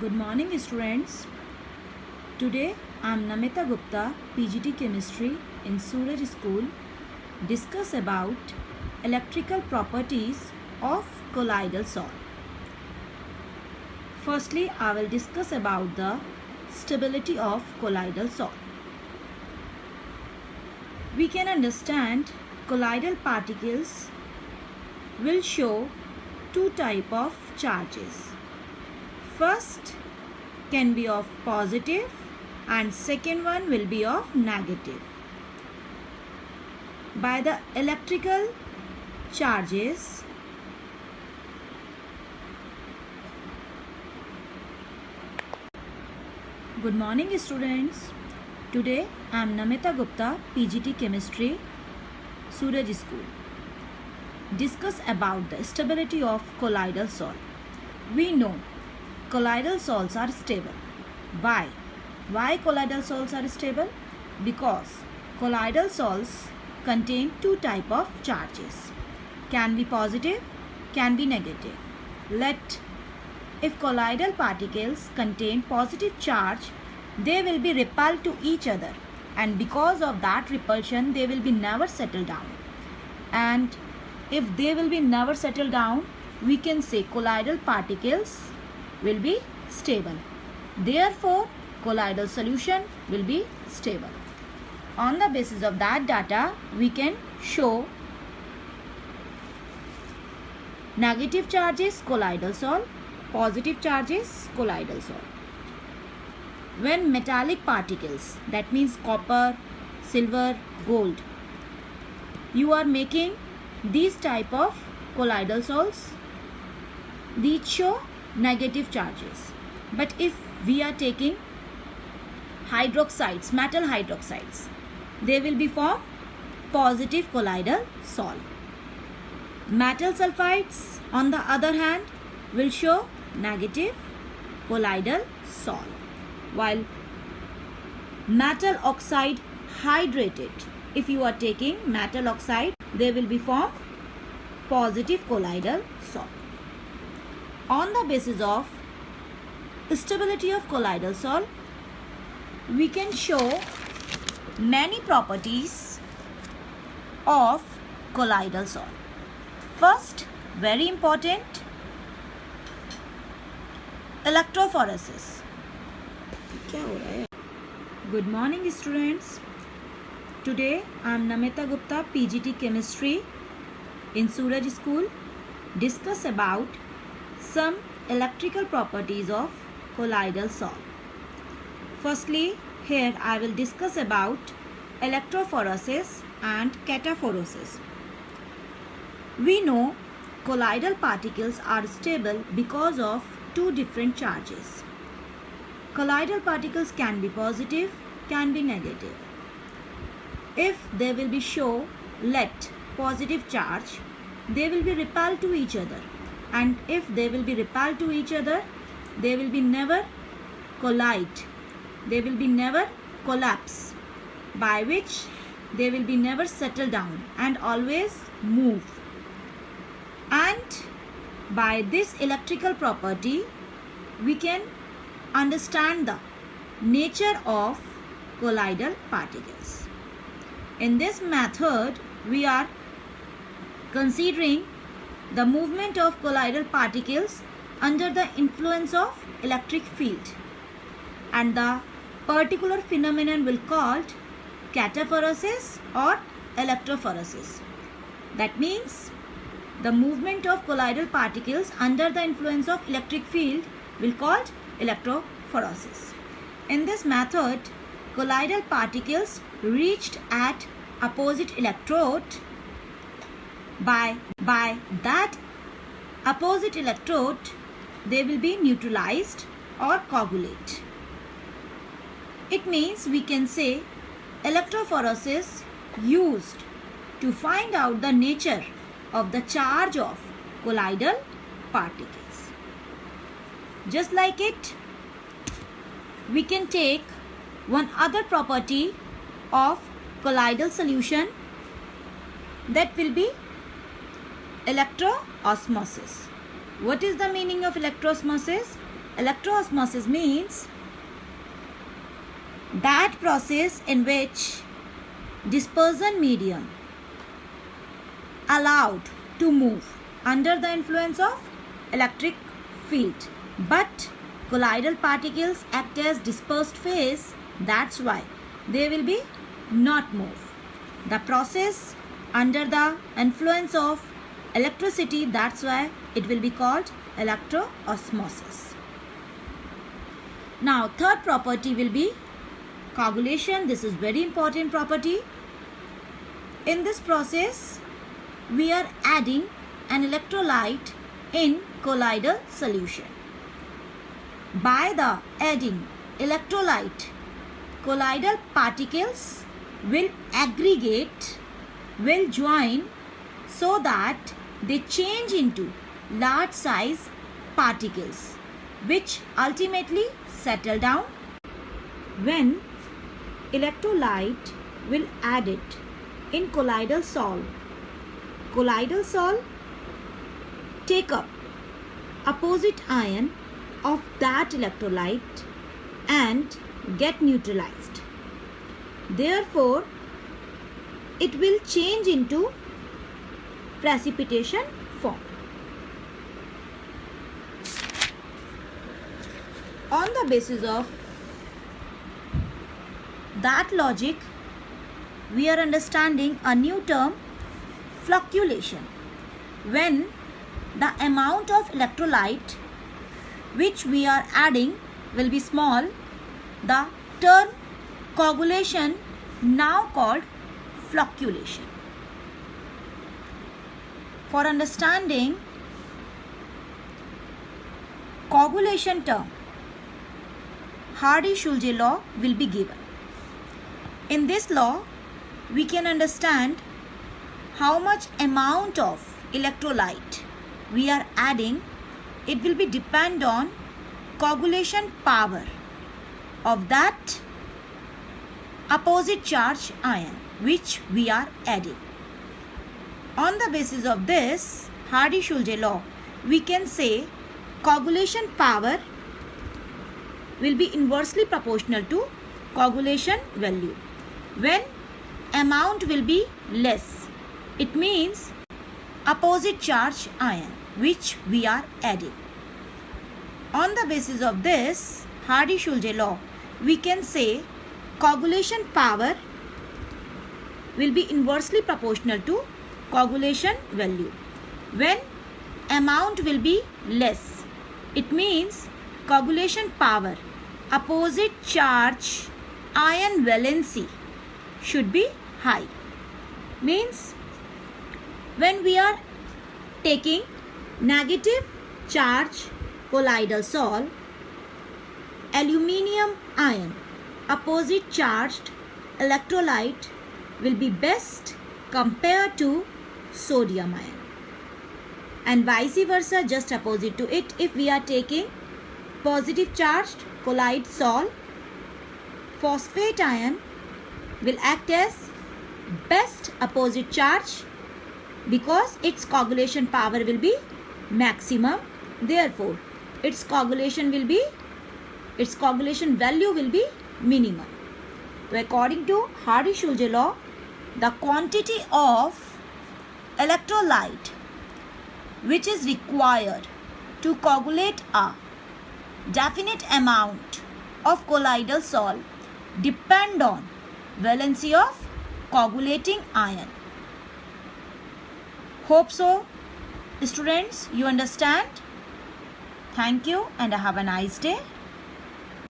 Good morning students. Today I am Namita Gupta, PGT Chemistry in Suraj School. Discuss about electrical properties of colloidal salt. Firstly, I will discuss about the stability of colloidal salt. We can understand colloidal particles will show two types of charges. First can be of positive and second one will be of negative. By the electrical charges, good morning students. Today I am Namita Gupta, PGT Chemistry, Suraj School. Discuss about the stability of colloidal salt. We know colloidal salts are stable. Why? Why colloidal salts are stable? Because colloidal salts contain two types of charges. Can be positive, can be negative. If colloidal particles contain positive charge, they will be repelled to each other, and because of that repulsion, they will be never settle down. And if they will be never settle down, we can say colloidal particles will be stable. Therefore, colloidal solution will be stable. On the basis of that data, we can show negative charges colloidal salt, positive charges colloidal salt. When metallic particles, that means copper, silver, gold, you are making these type of colloidal salts, these show negative charges. But if we are taking hydroxides, metal hydroxides, they will be formed positive colloidal salt. Metal sulfides, on the other hand, will show negative colloidal salt. While metal oxide hydrated, if you are taking metal oxide, they will be formed positive colloidal salt. On the basis of stability of colloidal salt, we can show many properties of colloidal salt. First, very important, electrophoresis. Good morning students. Today I am Namita Gupta, PGT Chemistry in Suraj School. Discuss about some electrical properties of colloidal salt. Firstly, here I will discuss about electrophoresis and cataphoresis. We know colloidal particles are stable because of two different charges. Colloidal particles can be positive, can be negative. If they will be show positive charge, they will be repelled to each other. And if they will be repelled to each other, they will be never collide. They will be never collapse, by which they will be never settle down and always move. And by this electrical property, we can understand the nature of colloidal particles. In this method, we are considering the movement of colloidal particles under the influence of electric field, and the particular phenomenon will called cataphoresis or electrophoresis. That means the movement of colloidal particles under the influence of electric field will called electrophoresis. In this method, colloidal particles reached at opposite electrode. By that opposite electrode, they will be neutralized or coagulate. It means we can say electrophoresis used to find out the nature of the charge of colloidal particles. Just like it, we can take one other property of colloidal solution, that will be electroosmosis. What is the meaning of electroosmosis? Electroosmosis means that process in which dispersion medium allowed to move under the influence of electric field, but colloidal particles act as dispersed phase, that's why they will be not move. The process under the influence of electricity, that's why it will be called electroosmosis. Now third property will be coagulation. This is very important property. In this process we are adding an electrolyte in colloidal solution. By the adding electrolyte, colloidal particles will aggregate, will join, so that they change into large size particles which ultimately settle down. When electrolyte will add it in colloidal sol take up opposite ion of that electrolyte and get neutralized. Therefore, it will change into precipitation form. On the basis of that logic, we are understanding a new term, flocculation. When the amount of electrolyte which we are adding will be small, the term coagulation now called flocculation. For understanding coagulation term, Hardy-Schulze law will be given. In this law, we can understand how much amount of electrolyte we are adding. It will be depend on coagulation power of that opposite charge ion which we are adding. On the basis of this Hardy-Schulze law, we can say coagulation power will be inversely proportional to coagulation value. When amount will be less, it means opposite charge ion which we are adding. On the basis of this Hardy-Schulze law, we can say coagulation power will be inversely proportional to coagulation value. When amount will be less, it means coagulation power opposite charge ion valency should be high. Means when we are taking negative charge colloidal sol, aluminium ion opposite charged electrolyte will be best compared to sodium ion, and vice versa, just opposite to it. If we are taking positive charged colloid sol, phosphate ion will act as best opposite charge because its coagulation power will be maximum. Therefore, its coagulation value will be minimum. So, according to Hardy-Schulze law, the quantity of electrolyte which is required to coagulate a definite amount of colloidal sol depend on valency of coagulating ion. Hope so, students, you understand. Thank you and have a nice day.